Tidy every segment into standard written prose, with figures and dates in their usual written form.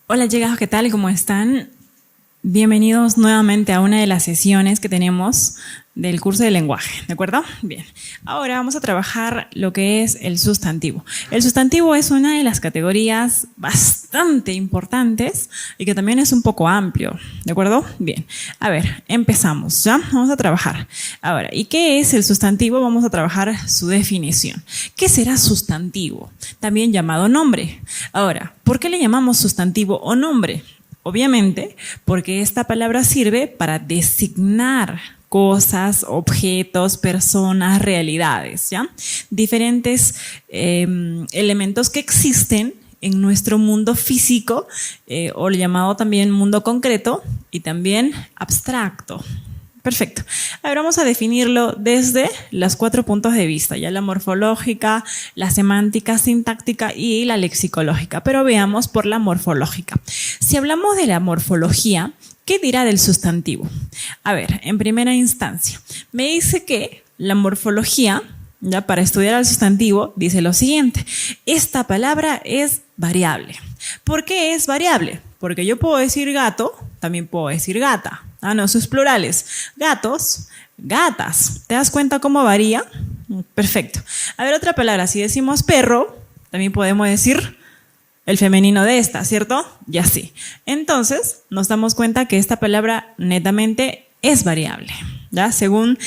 Hola chicas, ¿qué tal? ¿Cómo están? Bienvenidos nuevamente a una de las sesiones que tenemos del curso de lenguaje, ¿de acuerdo? Bien, ahora vamos a trabajar lo que es el sustantivo. El sustantivo es una de las categorías bastante importantes y que también es un poco amplio, ¿de acuerdo? Bien, a ver, empezamos, ¿ya? Vamos a trabajar. Ahora, ¿y qué es el sustantivo? Vamos a trabajar su definición. ¿Qué será sustantivo? También llamado nombre. Ahora, ¿por qué le llamamos sustantivo o nombre? Obviamente, porque esta palabra sirve para designar cosas, objetos, personas, realidades, ¿ya? Diferentes elementos que existen en nuestro mundo físico, o llamado también mundo concreto y también abstracto. Perfecto. Ahora vamos a definirlo desde los 4 puntos de vista, ya la morfológica, la semántica, sintáctica y la lexicológica. Pero veamos por la morfológica. Si hablamos de la morfología, ¿qué dirá del sustantivo? A ver, en primera instancia, me dice que la morfología, ya para estudiar al sustantivo, dice lo siguiente: esta palabra es variable. ¿Por qué es variable? Porque yo puedo decir gato, también puedo decir gata. Ah, no, sus plurales. Gatos, gatas. ¿Te das cuenta cómo varía? Perfecto. A ver, otra palabra. Si decimos perro, también podemos decir el femenino de esta, ¿cierto? Y así. Entonces, nos damos cuenta que esta palabra netamente es variable, ¿ya? Según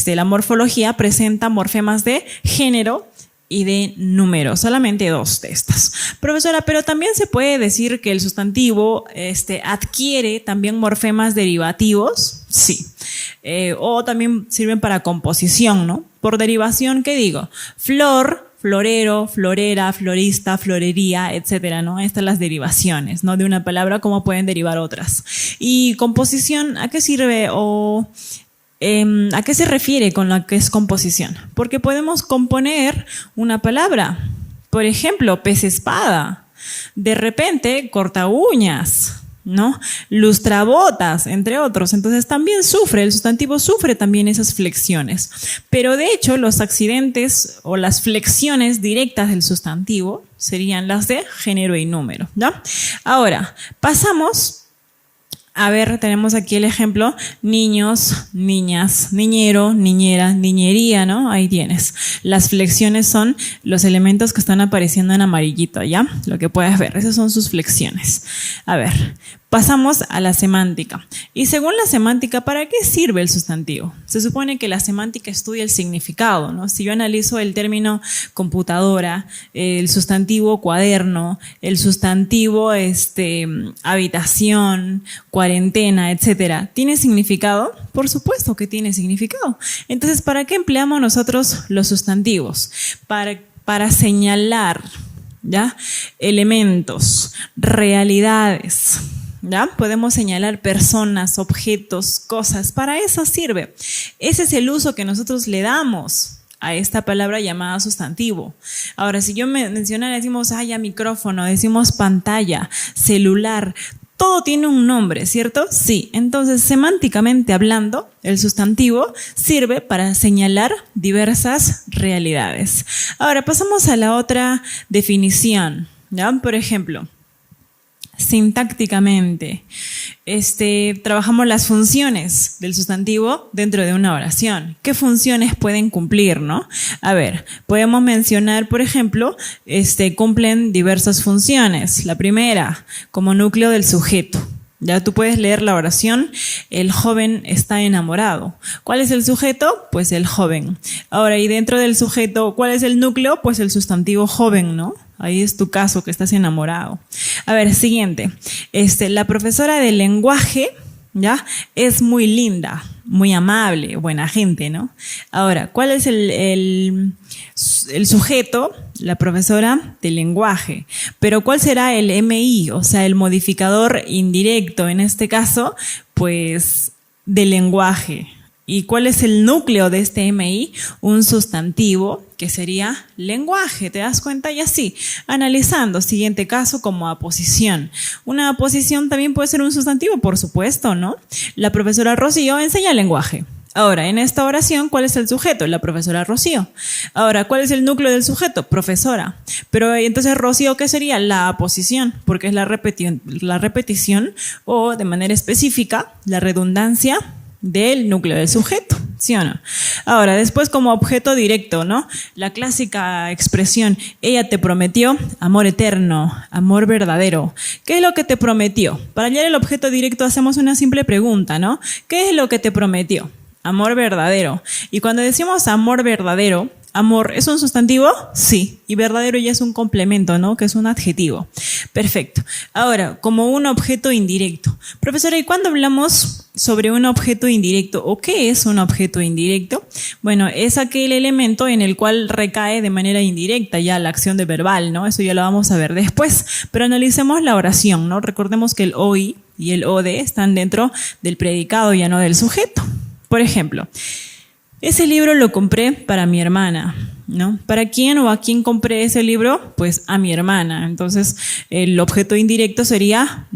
la morfología, presenta morfemas de género y de número, solamente 2 de estas. Profesora, pero también se puede decir que el sustantivo adquiere también morfemas derivativos, sí. O también sirven para composición, ¿no? Por derivación, ¿qué digo? Flor, florero, florera, florista, florería, etcétera, ¿no? Estas son las derivaciones, ¿no? De una palabra, cómo pueden derivar otras. Y composición, ¿a qué sirve? ¿A qué se refiere con lo que es composición? Porque podemos componer una palabra. Por ejemplo, pez espada. De repente, corta uñas, ¿no? Lustrabotas, entre otros. Entonces también el sustantivo sufre también esas flexiones. Pero de hecho, los accidentes o las flexiones directas del sustantivo serían las de género y número, ¿ya? Ahora, pasamos. A ver, tenemos aquí el ejemplo: niños, niñas, niñero, niñera, niñería, ¿no? Ahí tienes. Las flexiones son los elementos que están apareciendo en amarillito, ¿ya? Lo que puedes ver, esas son sus flexiones. A ver, pasamos a la semántica. Y según la semántica, ¿para qué sirve el sustantivo? Se supone que la semántica estudia el significado, ¿no? Si yo analizo el término computadora, el sustantivo cuaderno, el sustantivo habitación, cuarentena, etcétera, ¿tiene significado? Por supuesto que tiene significado. Entonces, ¿para qué empleamos nosotros los sustantivos? Para señalar, ¿ya? Elementos, realidades, ¿ya? Podemos señalar personas, objetos, cosas. Para eso sirve. Ese es el uso que nosotros le damos a esta palabra llamada sustantivo. Ahora, si yo mencionara, decimos micrófono, decimos pantalla, celular, todo tiene un nombre, ¿cierto? Sí. Entonces, semánticamente hablando, el sustantivo sirve para señalar diversas realidades. Ahora, pasamos a la otra definición, ¿ya? Por ejemplo, sintácticamente, trabajamos las funciones del sustantivo dentro de una oración. ¿Qué funciones pueden cumplir, no? A ver, podemos mencionar, por ejemplo, cumplen diversas funciones. La primera, como núcleo del sujeto. Ya tú puedes leer la oración: el joven está enamorado. ¿Cuál es el sujeto? Pues el joven. Ahora, y dentro del sujeto, ¿cuál es el núcleo? Pues el sustantivo joven, ¿no? Ahí es tu caso, que estás enamorado. A ver, siguiente. La profesora de lenguaje, ¿ya? Es muy linda, muy amable, buena gente, ¿no? Ahora, ¿cuál es el sujeto? La profesora de lenguaje. Pero ¿cuál será el MI? O sea, el modificador indirecto, en este caso, pues, de lenguaje. ¿Y cuál es el núcleo de este MI? Un sustantivo, que sería lenguaje, ¿te das cuenta? Y así, analizando, siguiente caso, como aposición. Una aposición también puede ser un sustantivo, por supuesto, ¿no? La profesora Rocío enseña lenguaje. Ahora, en esta oración, ¿cuál es el sujeto? La profesora Rocío. Ahora, ¿cuál es el núcleo del sujeto? Profesora. Pero entonces, Rocío, ¿qué sería? La aposición, porque es la repetición o, de manera específica, la redundancia del núcleo del sujeto, ¿sí o no? Ahora, después como objeto directo, ¿no? La clásica expresión, ella te prometió amor eterno, amor verdadero. ¿Qué es lo que te prometió? Para hallar el objeto directo hacemos una simple pregunta, ¿no? ¿Qué es lo que te prometió? Amor verdadero. Y cuando decimos amor verdadero, amor, ¿es un sustantivo? Sí. Y verdadero ya es un complemento, ¿no? Que es un adjetivo. Perfecto. Ahora, como un objeto indirecto. Profesora, ¿y cuándo hablamos sobre un objeto indirecto? ¿O qué es un objeto indirecto? Bueno, es aquel elemento en el cual recae de manera indirecta ya la acción de verbal, ¿no? Eso ya lo vamos a ver después. Pero analicemos la oración, ¿no? Recordemos que el OI y el OD están dentro del predicado, ya no del sujeto. Por ejemplo, ese libro lo compré para mi hermana, ¿no? ¿Para quién o a quién compré ese libro? Pues a mi hermana. Entonces, el objeto indirecto sería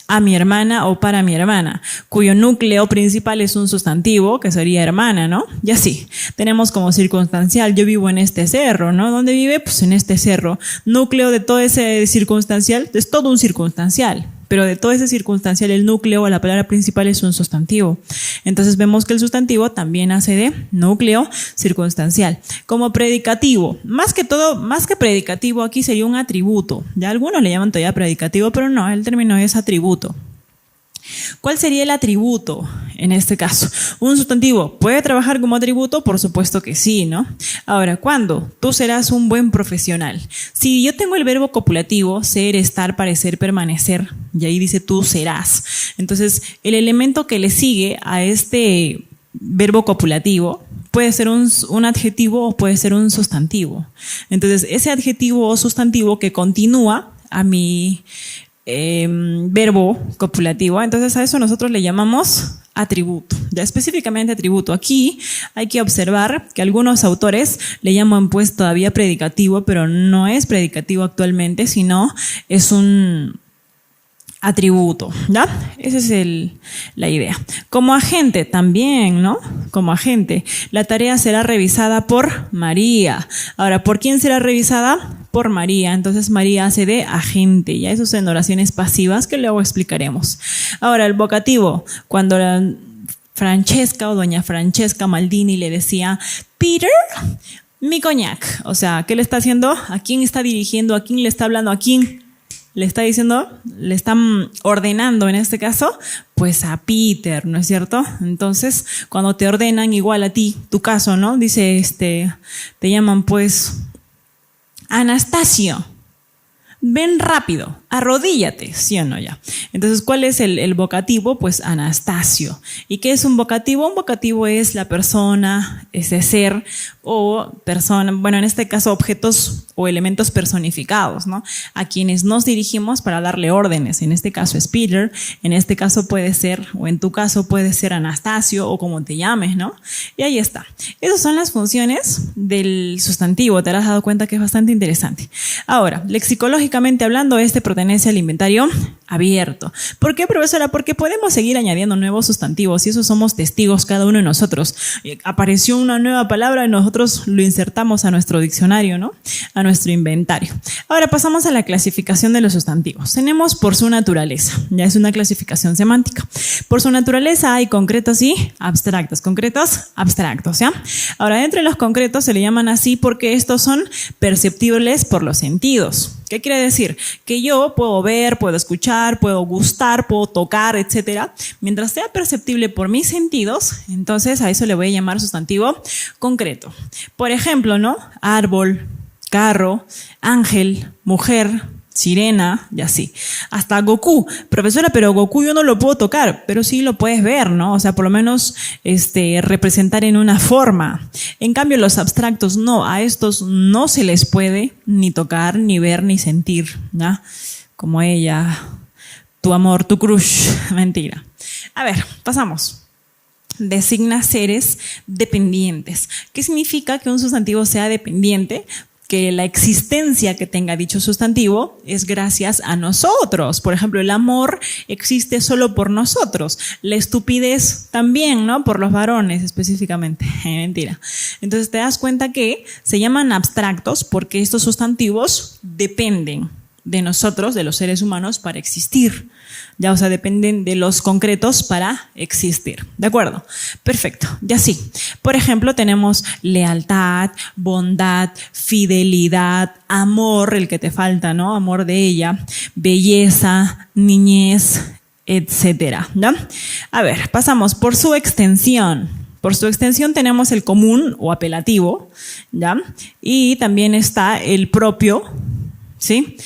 a mi hermana o para mi hermana, cuyo núcleo principal es un sustantivo, que sería hermana, ¿no? Y así. Tenemos como circunstancial, yo vivo en este cerro, ¿no? ¿Dónde vive? Pues en este cerro. Núcleo de todo ese circunstancial, es todo un circunstancial. Pero de todo ese circunstancial, el núcleo o la palabra principal es un sustantivo. Entonces vemos que el sustantivo también hace de núcleo circunstancial. Como predicativo, más que predicativo, aquí sería un atributo. Ya algunos le llaman todavía predicativo, pero no, el término es atributo. ¿Cuál sería el atributo en este caso? ¿Un sustantivo puede trabajar como atributo? Por supuesto que sí, ¿no? Ahora, ¿cuándo? Tú serás un buen profesional. Si yo tengo el verbo copulativo, ser, estar, parecer, permanecer, y ahí dice tú serás. Entonces, el elemento que le sigue a este verbo copulativo puede ser un adjetivo o puede ser un sustantivo. Entonces, ese adjetivo o sustantivo que continúa a mi verbo copulativo, entonces a eso nosotros le llamamos atributo, ya específicamente atributo. Aquí hay que observar que algunos autores le llaman pues todavía predicativo, pero no es predicativo actualmente, sino es un atributo, ¿ya? Esa es la idea. Como agente también, ¿no? Como agente. La tarea será revisada por María. Ahora, ¿por quién será revisada? Por María. Entonces María hace de agente. Ya eso es en oraciones pasivas que luego explicaremos. Ahora, el vocativo. Cuando Francesca o doña Francesca Maldini le decía, Peter, mi coñac. O sea, ¿qué le está haciendo? ¿A quién está dirigiendo? ¿A quién le está hablando? ¿A quién le está diciendo? Le están ordenando en este caso, pues a Peter, ¿no es cierto? Entonces, cuando te ordenan igual a ti, tu caso, ¿no? Dice, te llaman pues Anastasio. Ven rápido, arrodíllate, ¿sí o no ya? Entonces, ¿cuál es el vocativo? Pues Anastasio. ¿Y qué es un vocativo? Un vocativo es la persona, ese ser o persona, bueno, en este caso objetos o elementos personificados, ¿no? A quienes nos dirigimos para darle órdenes. En este caso es Peter, en este caso puede ser, o en tu caso puede ser Anastasio o como te llames, ¿no? Y ahí está. Esas son las funciones del sustantivo. Te has dado cuenta que es bastante interesante. Ahora, lexicológicamente hablando, pertenece al inventario abierto. ¿Por qué, profesora? Porque podemos seguir añadiendo nuevos sustantivos y eso somos testigos cada uno de nosotros. Apareció una nueva palabra y nosotros lo insertamos a nuestro diccionario, ¿no? A nuestro inventario. Ahora pasamos a la clasificación de los sustantivos. Tenemos por su naturaleza. Ya es una clasificación semántica. Por su naturaleza hay concretos y abstractos. Concretos, abstractos, ¿ya? Ahora, entre los concretos se le llaman así porque estos son perceptibles por los sentidos. ¿Qué quiere decir? Que yo puedo ver, puedo escuchar, puedo gustar, puedo tocar, etcétera. Mientras sea perceptible por mis sentidos, entonces a eso le voy a llamar sustantivo concreto. Por ejemplo, ¿no? Árbol, carro, ángel, mujer, sirena y así. Hasta Goku. Profesora, pero Goku yo no lo puedo tocar, pero sí lo puedes ver, ¿no? O sea, por lo menos representar en una forma. En cambio, los abstractos no, a estos no se les puede ni tocar, ni ver, ni sentir, ¿ya? Como ella, tu amor, tu crush. Mentira. A ver, pasamos. Designa seres dependientes. ¿Qué significa que un sustantivo sea dependiente? que la existencia que tenga dicho sustantivo es gracias a nosotros. Por ejemplo, el amor existe solo por nosotros. La estupidez también, ¿no? Por los varones específicamente. Mentira. Entonces te das cuenta que se llaman abstractos porque estos sustantivos dependen de nosotros, de los seres humanos, para existir. Ya, o sea, dependen de los concretos para existir. ¿De acuerdo? Perfecto. Ya sí. Por ejemplo, tenemos lealtad, bondad, fidelidad, amor, el que te falta, ¿no? Amor de ella, belleza, niñez, etcétera. ¿Ya? A ver, pasamos por su extensión. Por su extensión tenemos el común o apelativo, ¿ya? Y también está el propio, ¿sí?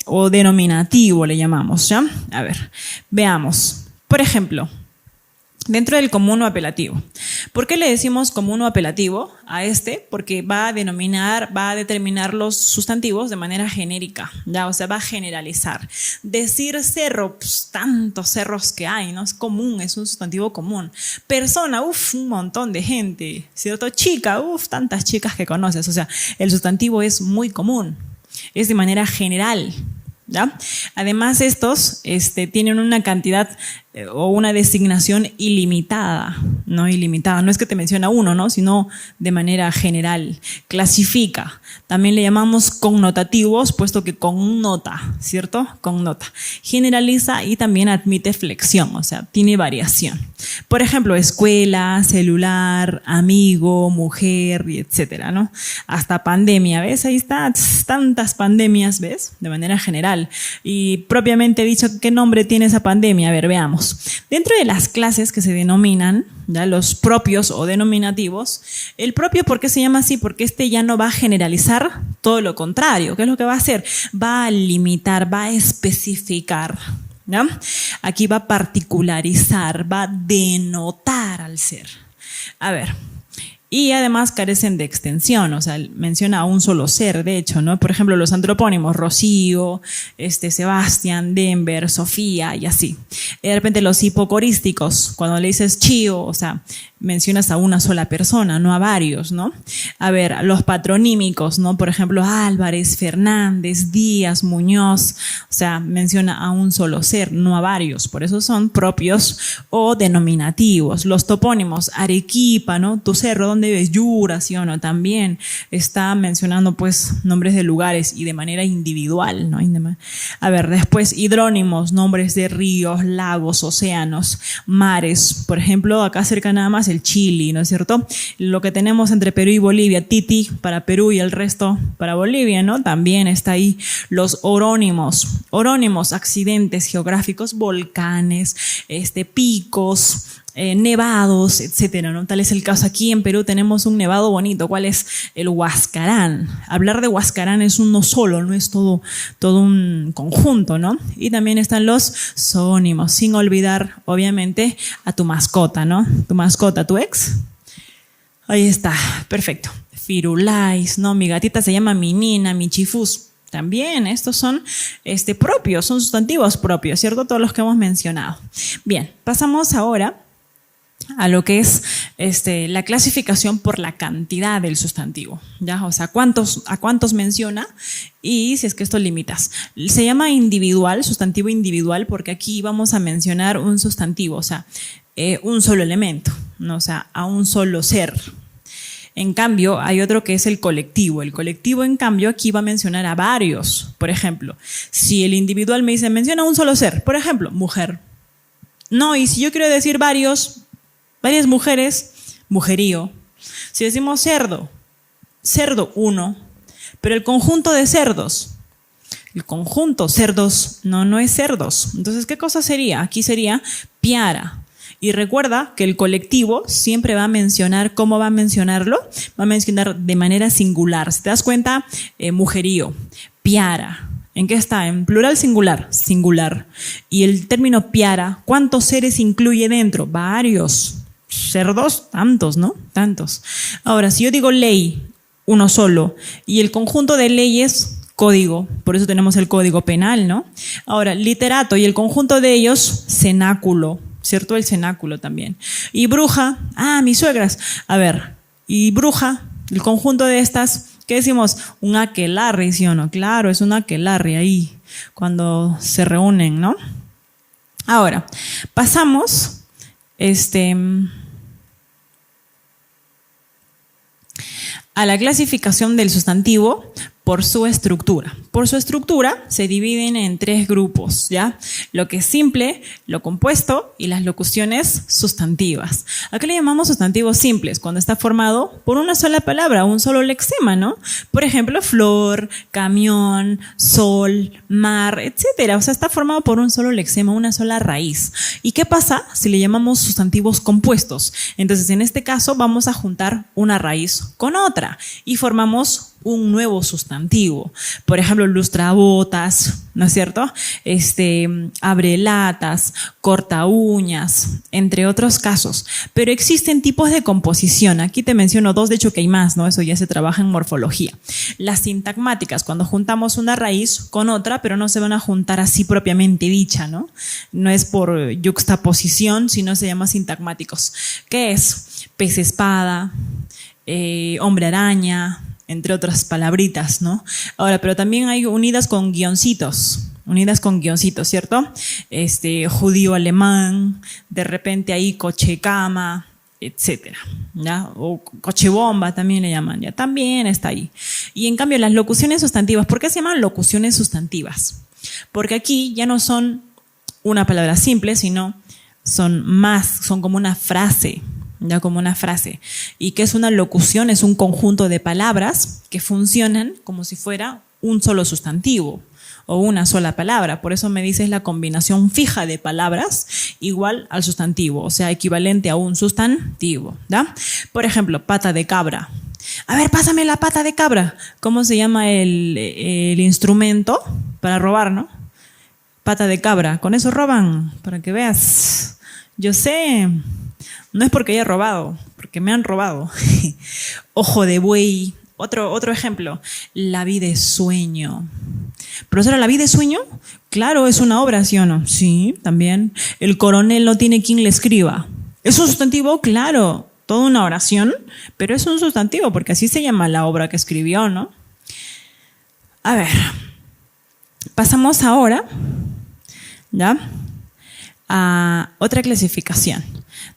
O denominativo le llamamos, ¿ya? A ver, veamos. Por ejemplo, dentro del común o apelativo. ¿Por qué le decimos común o apelativo a este? Porque va a determinar los sustantivos de manera genérica, ¿ya? O sea, va a generalizar. Decir cerro, pues, tantos cerros que hay, ¿no? Es común, es un sustantivo común. Persona, un montón de gente, ¿cierto? Chica, tantas chicas que conoces. O sea, el sustantivo es muy común. Es de manera general, ¿ya? Además, estos tienen una cantidad o una designación ilimitada, no ilimitada. No es que te menciona uno, ¿no? Sino de manera general. Clasifica. También le llamamos connotativos, puesto que connota, ¿cierto? Connota. Generaliza y también admite flexión, o sea, tiene variación. Por ejemplo, escuela, celular, amigo, mujer, etcétera, ¿no? Hasta pandemia, ¿ves? Ahí está, tantas pandemias, ¿ves? De manera general. Y propiamente dicho, ¿qué nombre tiene esa pandemia? A ver, veamos. Dentro de las clases que se denominan, ¿ya? Los propios o denominativos, el propio, ¿por qué se llama así? Porque ya no va a generalizar, todo lo contrario. ¿Qué es lo que va a hacer? Va a limitar, va a especificar, ¿ya? Aquí va a particularizar, va a denotar al ser. A ver. Y además carecen de extensión, o sea, menciona a un solo ser, de hecho, ¿no? Por ejemplo, los antropónimos, Rocío, Sebastián, Denver, Sofía y así. De repente los hipocorísticos, cuando le dices chío, o sea, mencionas a una sola persona, no a varios, ¿no? A ver, los patronímicos, ¿no? Por ejemplo, Álvarez, Fernández, Díaz, Muñoz, o sea, menciona a un solo ser, no a varios, por eso son propios o denominativos. Los topónimos, Arequipa, ¿no? Tu cerro, ¿dónde vives? Yura, ¿sí o no? También está mencionando, pues, nombres de lugares y de manera individual, ¿no? A ver, después, hidrónimos, nombres de ríos, lagos, océanos, mares. Por ejemplo, acá cerca nada más el Chile, ¿no es cierto? Lo que tenemos entre Perú y Bolivia, Titi para Perú y el resto para Bolivia, ¿no? También está ahí los orónimos, accidentes geográficos, volcanes, picos, nevados, etcétera, ¿no? Tal es el caso aquí en Perú, tenemos un nevado bonito. ¿Cuál es? El Huascarán. Hablar de Huascarán es uno solo, no es todo un conjunto, ¿no? Y también están los zoónimos, sin olvidar, obviamente, a tu mascota, ¿no? Tu mascota, tu ex. Ahí está, perfecto. Firulais, ¿no? Mi gatita se llama Minina, Michifus. También estos son propios, son sustantivos propios, ¿cierto? Todos los que hemos mencionado. Bien, pasamos ahora a lo que es la clasificación por la cantidad del sustantivo, ¿ya? O sea, a cuántos menciona y si es que esto limitas. Se llama individual, sustantivo individual, porque aquí vamos a mencionar un sustantivo, o sea, un solo elemento, ¿no? O sea, a un solo ser. En cambio, hay otro que es el colectivo. El colectivo, en cambio, aquí va a mencionar a varios. Por ejemplo, si el individual me dice, menciona un solo ser, por ejemplo, mujer. No, y si yo quiero decir varias mujeres, mujerío. Si decimos cerdo, uno, pero el conjunto de cerdos, cerdos, no es cerdos. Entonces, ¿qué cosa sería? Aquí sería piara. Y recuerda que el colectivo siempre va a mencionar, ¿cómo va a mencionarlo? Va a mencionar de manera singular. Si te das cuenta, mujerío, piara. ¿En qué está? En plural singular, singular. Y el término piara, ¿cuántos seres incluye dentro? Varios. Cerdos, tantos, ¿no? Tantos. Ahora, si yo digo ley, uno solo, y el conjunto de leyes, código, por eso tenemos el código penal, ¿no? Ahora, literato y el conjunto de ellos, cenáculo, ¿cierto? El cenáculo también. Y bruja, mis suegras. A ver, y bruja, el conjunto de estas, ¿Qué decimos? Un aquelarre, ¿sí o no? Claro, es un aquelarre ahí, cuando se reúnen, ¿no? Ahora, pasamos, a la clasificación del sustantivo por su estructura. Por su estructura se dividen en 3 grupos, ¿ya? Lo que es simple, lo compuesto y las locuciones sustantivas. ¿A qué le llamamos sustantivos simples? Cuando está formado por una sola palabra, un solo lexema, ¿no? Por ejemplo, flor, camión, sol, mar, etcétera. O sea, está formado por un solo lexema, una sola raíz. ¿Y qué pasa si le llamamos sustantivos compuestos? Entonces, en este caso, vamos a juntar una raíz con otra y formamos un nuevo sustantivo. Por ejemplo, lustrabotas, ¿no es cierto? Abrelatas, corta uñas, entre otros casos. Pero existen tipos de composición. Aquí te menciono 2, de hecho que hay más, ¿no? Eso ya se trabaja en morfología. Las sintagmáticas, cuando juntamos una raíz con otra, pero no se van a juntar así propiamente dicha, ¿no? No es por yuxtaposición, sino se llama sintagmáticos. ¿Qué es? Pez espada, hombre araña, entre otras palabritas, ¿no? Ahora, pero también hay unidas con guioncitos, ¿cierto? Judío alemán, de repente ahí coche cama, etcétera, ¿ya? O coche bomba también le llaman, ya también está ahí. Y en cambio las locuciones sustantivas, ¿por qué se llaman locuciones sustantivas? Porque aquí ya no son una palabra simple, sino son como una frase, ya como una frase. ¿Y qué es una locución? Es un conjunto de palabras que funcionan como si fuera un solo sustantivo o una sola palabra. Por eso me dices la combinación fija de palabras igual al sustantivo, o sea, equivalente a un sustantivo, ¿ya? Por ejemplo, pata de cabra. A ver, pásame la pata de cabra. ¿Cómo se llama el instrumento para robar, no? Pata de cabra. Con eso roban, para que veas. Yo sé. No es porque haya robado, porque me han robado. Ojo de buey. Otro ejemplo. La vida es sueño. Profesora, ¿la vida es sueño? Claro, es una obra, ¿sí o no? Sí, también. El coronel no tiene quien le escriba. ¿Es un sustantivo? Claro. Toda una oración, pero es un sustantivo, porque así se llama la obra que escribió, ¿no? A ver. Pasamos ahora, ¿ya?, a otra clasificación.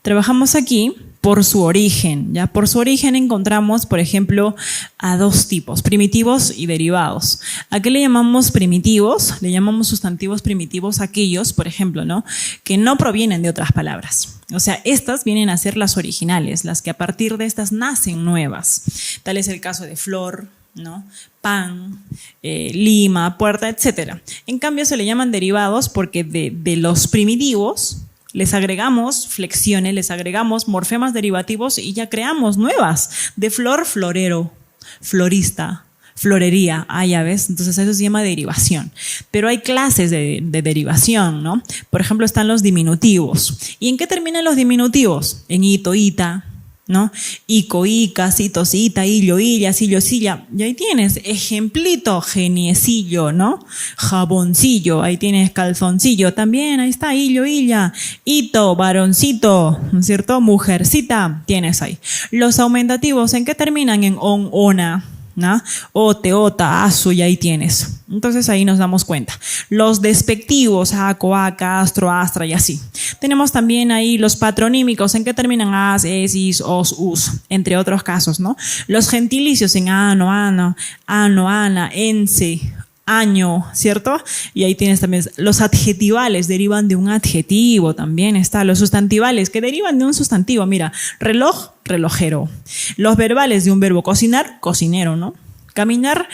Trabajamos aquí por su origen, ¿ya? Por su origen encontramos, por ejemplo, a 2 tipos, primitivos y derivados. ¿A qué le llamamos primitivos? Le llamamos sustantivos primitivos a aquellos, por ejemplo, ¿no?, que no provienen de otras palabras. O sea, estas vienen a ser las originales, las que a partir de estas nacen nuevas. Tal es el caso de flor, ¿no?, pan, lima, puerta, etc. En cambio, se le llaman derivados porque de los primitivos les agregamos flexiones, les agregamos morfemas derivativos y ya creamos nuevas. De flor, florero, florista, florería. Ah, ya ves, entonces eso se llama derivación. Pero hay clases de derivación, ¿no? Por ejemplo, están los diminutivos. ¿Y en qué terminan los diminutivos? En ito, ita, ¿no? Ico, ica, cito, cita, illo, illa, sillo, silla. Y ahí tienes ejemplito, geniecillo, ¿no? Jaboncillo, ahí tienes calzoncillo. También, ahí está, illo, illa. Hito, varoncito, ¿no es cierto? Mujercita, tienes ahí. Los aumentativos, ¿en qué terminan? En on, ona, ¿no? Ote, ota, asu, y ahí tienes. Entonces ahí nos damos cuenta. Los despectivos, aco, aca, astro, astra y así. Tenemos también ahí los patronímicos, ¿en qué terminan? As, es, is, os, us, entre otros casos, ¿no? Los gentilicios en ano, ano, ano, ana, ense, año, ¿cierto? Y ahí tienes también los adjetivales, derivan de un adjetivo, también está. Los sustantivales, que derivan de un sustantivo, mira, reloj, relojero. Los verbales, de un verbo, cocinar, cocinero, ¿no? Caminar,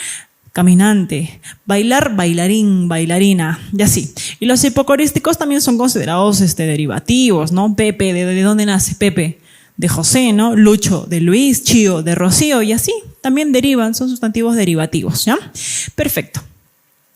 caminante. Bailar, bailarín, bailarina, y así. Y los hipocorísticos también son considerados derivativos, ¿no? Pepe, ¿de dónde nace Pepe? De José, ¿no? Lucho, de Luis, Chío, de Rocío, y así. También derivan, son sustantivos derivativos, ¿ya? Perfecto.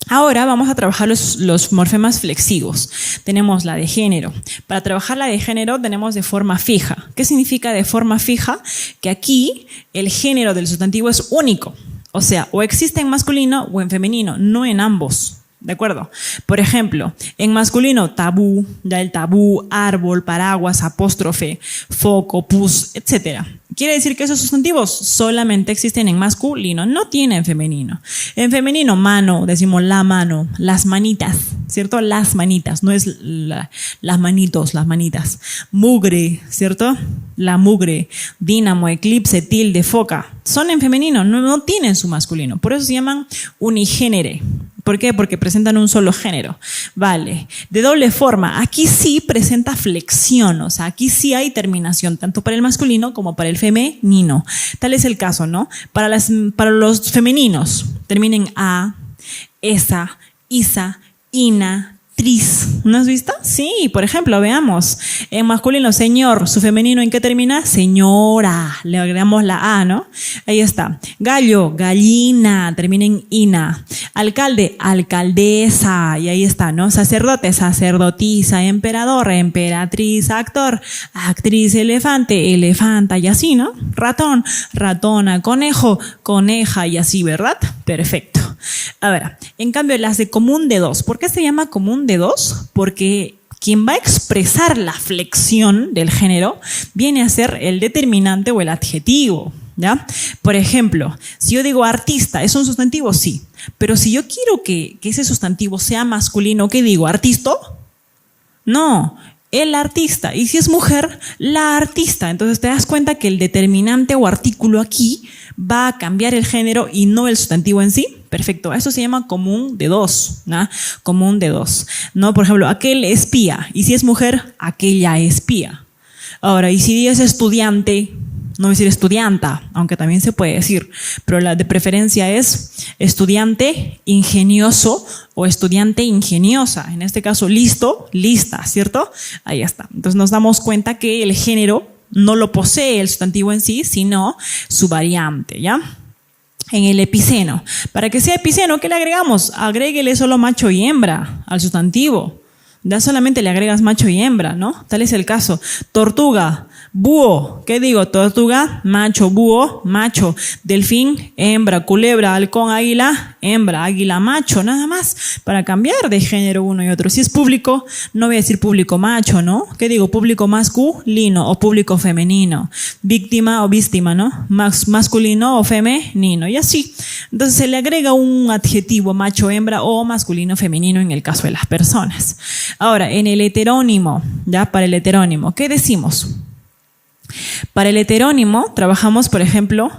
Ahora vamos a trabajar los morfemas flexivos. Tenemos la de género. Para trabajar la de género tenemos de forma fija. ¿Qué significa de forma fija? Que aquí el género del sustantivo es único. O sea, o existe en masculino o en femenino, no en ambos. ¿De acuerdo? Por ejemplo, en masculino, tabú, ya el tabú, árbol, paraguas, apóstrofe, foco, pus, etc. Quiere decir que esos sustantivos solamente existen en masculino, no tienen femenino. En femenino, mano, decimos la mano, las manitas, ¿cierto? Las manitas, no es las manitos, las manitas. Mugre, ¿cierto? La mugre, dínamo, eclipse, tilde, foca. Son en femenino, no tienen su masculino. Por eso se llaman unigénere. ¿Por qué? Porque presentan un solo género. Vale. De doble forma, aquí sí presenta flexión, o sea, aquí sí hay terminación, tanto para el masculino como para el femenino. Tal es el caso, ¿no? Para los femeninos, terminen a, esa, isa, ina, tris. ¿No has visto? Sí, por ejemplo, veamos. En masculino, señor. ¿Su femenino en qué termina? Señora. Le agregamos la A, ¿no? Ahí está. Gallo, gallina. Termina en ina. Alcalde, alcaldesa. Y ahí está, ¿no? Sacerdote, sacerdotisa. Emperador, emperatriz. Actor, actriz. Elefante, elefanta. Y así, ¿no? Ratón, ratona. Conejo, coneja. Y así, ¿verdad? Perfecto. A ver, en cambio las de común de dos. ¿Por qué se llama común de dos? Porque quien va a expresar la flexión del género viene a ser el determinante o el adjetivo, ¿ya? Por ejemplo, si yo digo artista, ¿es un sustantivo? Sí. Pero si yo quiero que ese sustantivo sea masculino, ¿qué digo? ¿Artisto? No. El artista. Y si es mujer, la artista. Entonces te das cuenta que el determinante o artículo aquí va a cambiar el género y no el sustantivo en sí. Perfecto. Eso se llama común de dos, ¿no? Común de dos. ¿No? Por ejemplo, aquel espía. Y si es mujer, aquella espía. Ahora, y si es estudiante, no voy a decir estudianta, aunque también se puede decir, pero la de preferencia es estudiante ingenioso o estudiante ingeniosa. En este caso, listo, lista, ¿cierto? Ahí está. Entonces nos damos cuenta que el género no lo posee el sustantivo en sí, sino su variante, ¿ya? En el epiceno. Para que sea epiceno, ¿qué le agregamos? Agréguele solo macho y hembra al sustantivo. Ya solamente le agregas macho y hembra, ¿no? Tal es el caso. Tortuga, búho. ¿Qué digo? Tortuga, macho, búho, macho. Delfín, hembra. Culebra, halcón, águila, hembra. Águila, macho, nada más. Para cambiar de género uno y otro. Si es público, no voy a decir público macho, ¿no? ¿Qué digo? Público masculino o público femenino. Víctima o víctima, ¿no? Masculino o femenino. Y así. Entonces se le agrega un adjetivo macho, hembra o masculino, femenino en el caso de las personas. Ahora, en el heterónimo, ya para el heterónimo, ¿qué decimos? Para el heterónimo trabajamos, por ejemplo,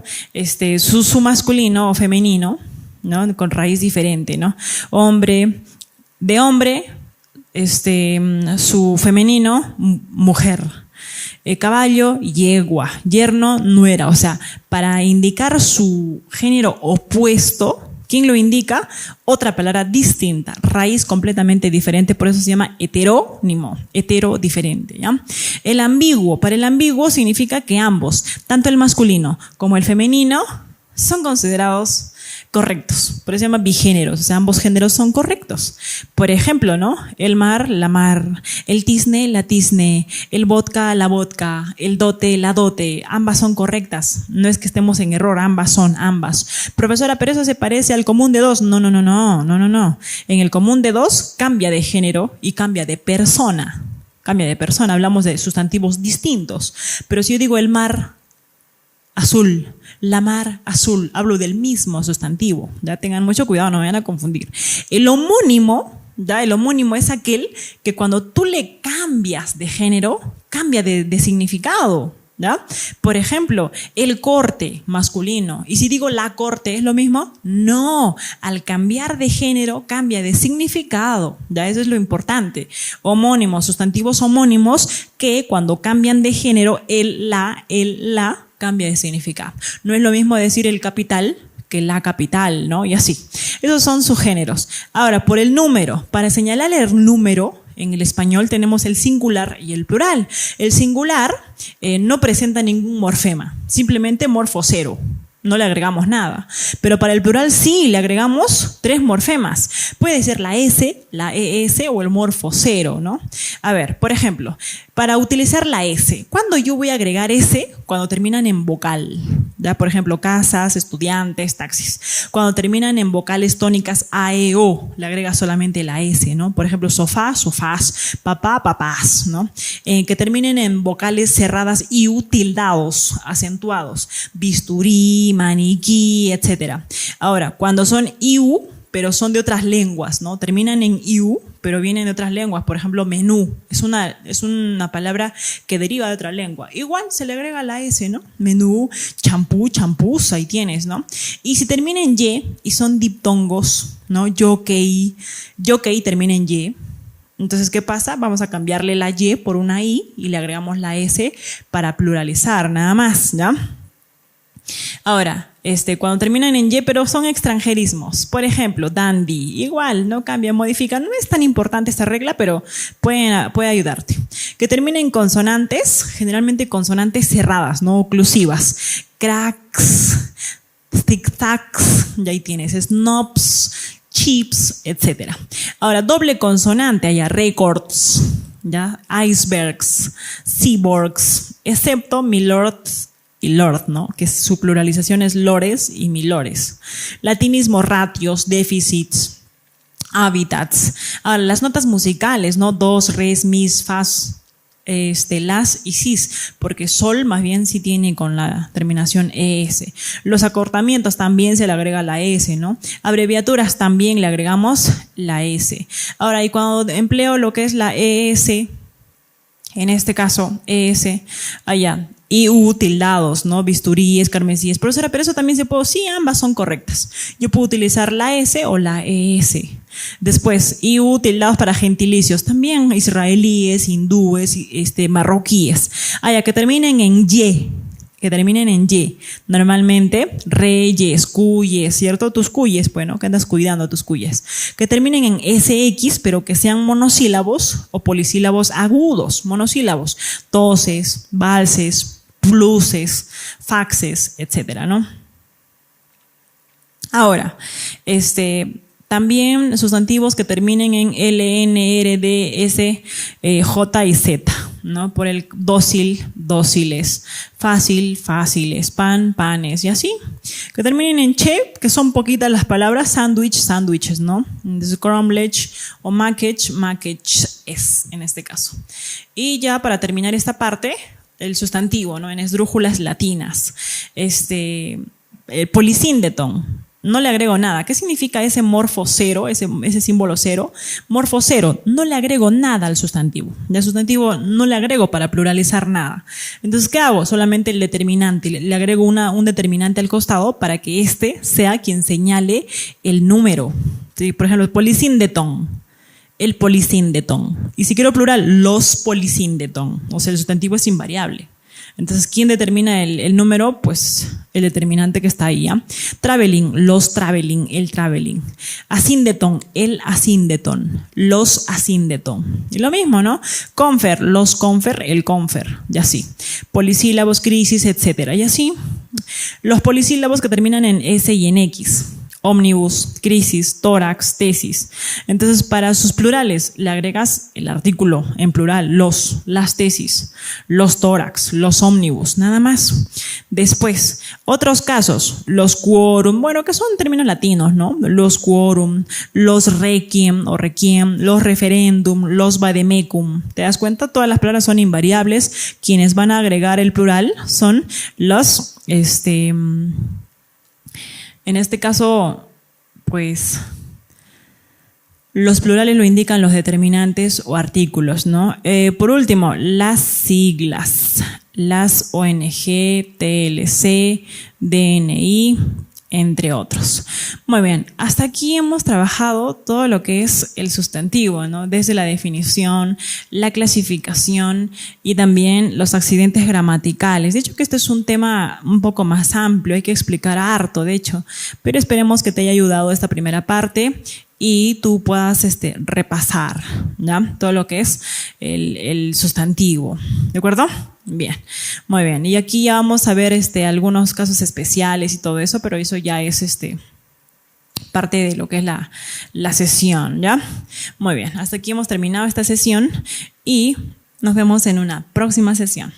su masculino o femenino, ¿no? Con raíz diferente, ¿no? Hombre, de hombre, su femenino, mujer. Caballo, yegua. Yerno, nuera. O sea, para indicar su género opuesto, ¿quién lo indica? Otra palabra distinta, raíz completamente diferente, por eso se llama heterónimo, hetero diferente, ¿ya? El ambiguo, para el ambiguo significa que ambos, tanto el masculino como el femenino, son considerados correctos, por eso se llama bigéneros, o sea, ambos géneros son correctos. Por ejemplo, ¿no? El mar, la mar, el tizne, la tizne, el vodka, la vodka, el dote, la dote, ambas son correctas. No es que estemos en error, ambas son ambas. Profesora, pero eso se parece al común de dos. No. En el común de dos cambia de género y cambia de persona. Cambia de persona, hablamos de sustantivos distintos. Pero si yo digo el mar azul, la mar azul, hablo del mismo sustantivo. Ya tengan mucho cuidado, no me vayan a confundir. El homónimo, ya el homónimo es aquel que cuando tú le cambias de género, cambia de significado. ¿Ya? Por ejemplo, el corte masculino. ¿Y si digo la corte es lo mismo? No, al cambiar de género cambia de significado. ¿Ya? Eso es lo importante. Homónimos, sustantivos homónimos que cuando cambian de género, el la cambia de significado. No es lo mismo decir el capital que la capital, ¿no? Y así. Esos son sus géneros. Ahora, por el número. Para señalar el número, en el español tenemos el singular y el plural. El singular no presenta ningún morfema, simplemente morfo cero, no le agregamos nada. Pero para el plural sí le agregamos 3 morfemas. Puede ser la S, la ES o el morfo cero, ¿no? A ver, por ejemplo, para utilizar la S, ¿cuándo yo voy a agregar S? Cuando terminan en vocal. Ya, por ejemplo, casas, estudiantes, taxis. Cuando terminan en vocales tónicas A, E, O, le agrega solamente la S, ¿no? Por ejemplo, sofá, sofás, papá, papás, ¿no? Que terminen en vocales cerradas y tildados, acentuados. Bisturí, maniquí, etc. Ahora, cuando son IU, pero son de otras lenguas, ¿no? Terminan en IU, pero vienen de otras lenguas. Por ejemplo, menú. Es una palabra que deriva de otra lengua. Igual se le agrega la S, ¿no? Menú, champú, champús, ahí tienes, ¿no? Y si termina en Y y son diptongos, ¿no? Jockey termina en Y. Entonces, ¿qué pasa? Vamos a cambiarle la Y por una I y le agregamos la S para pluralizar, nada más, ¿ya? Ahora, cuando terminan en Y, pero son extranjerismos. Por ejemplo, dandy, igual, no cambia, modifica. No es tan importante esta regla, pero puede ayudarte. Que terminen en consonantes, generalmente consonantes cerradas, no oclusivas. Cracks, tic-tacs, ya ahí tienes, snobs, chips, etc. Ahora, doble consonante, allá, records, ¿ya? Icebergs, seaborgs, excepto milords y lord, ¿no? Que su pluralización es lores y milores. Latinismo, ratios, déficits, hábitats. Ahora, las notas musicales, ¿no? Dos, res, mis, fas, las y sis, porque sol más bien sí tiene con la terminación ES. Los acortamientos también se le agrega la S, ¿no? Abreviaturas también le agregamos la S. Ahora, y cuando empleo lo que es la ES, en este caso ES, allá, IU tildados, ¿no? Bisturíes, carmesíes, profesora, pero eso también se puede, sí, ambas son correctas. Yo puedo utilizar la S o la ES. Después, IU tildados para gentilicios, también israelíes, hindúes, marroquíes. Que terminen en Y. Que terminen en Y. Normalmente, reyes, cuyes, ¿cierto? Tus cuyes, bueno, que andas cuidando tus cuyes. Que terminen en SX, pero que sean monosílabos o polisílabos agudos, monosílabos. Toses, valses, pluses, faxes, etcétera, ¿no? Ahora, también sustantivos que terminen en L, N, R, D, S, J y Z, ¿no? Por el dócil, dóciles, fácil, fáciles, pan, panes y así. Que terminen en che, que son poquitas las palabras, sándwich, sándwiches, ¿no? Scrambled o maquech, maqueches en este caso. Y ya para terminar esta parte, el sustantivo, ¿no? En esdrújulas latinas. Polisíndeton. No le agrego nada. ¿Qué significa ese morfo cero, ese símbolo cero? Morfo cero, no le agrego nada al sustantivo. Y al sustantivo no le agrego para pluralizar nada. Entonces, ¿qué hago? Solamente el determinante. Le agrego un determinante al costado para que sea quien señale el número. ¿Sí? Por ejemplo, el polisíndeton. El polisíndeton. Y si quiero plural, los polisíndeton. O sea, el sustantivo es invariable. Entonces, ¿quién determina el número? Pues el determinante que está ahí, ¿ya? Traveling, los traveling, el traveling. Asíndeton, el asíndeton, los asíndeton. Y lo mismo, ¿no? Confer, los confer, el confer, y así. Polisílabos, crisis, etcétera, y así. Los polisílabos que terminan en S y en X. Ómnibus, crisis, tórax, tesis. Entonces, para sus plurales le agregas el artículo en plural, las tesis, los tórax, los ómnibus, nada más. Después, otros casos, los quórum, bueno, que son términos latinos, ¿no? Los quórum, los requiem o requiem, los referendum, los vademecum. ¿Te das cuenta? Todas las palabras son invariables. Quienes van a agregar el plural son los, en este caso, pues, los plurales lo indican los determinantes o artículos, ¿no? Por último, las siglas, las ONG, TLC, DNI, entre otros. Muy bien, hasta aquí hemos trabajado todo lo que es el sustantivo, ¿no? Desde la definición, la clasificación y también los accidentes gramaticales. De hecho que este es un tema un poco más amplio, hay que explicar harto, de hecho, pero esperemos que te haya ayudado esta primera parte y tú puedas repasar, ¿ya? Todo lo que es el sustantivo, ¿de acuerdo? Bien, muy bien. Y aquí ya vamos a ver algunos casos especiales y todo eso, pero eso ya es parte de lo que es la sesión, ¿ya? Muy bien, hasta aquí hemos terminado esta sesión y nos vemos en una próxima sesión.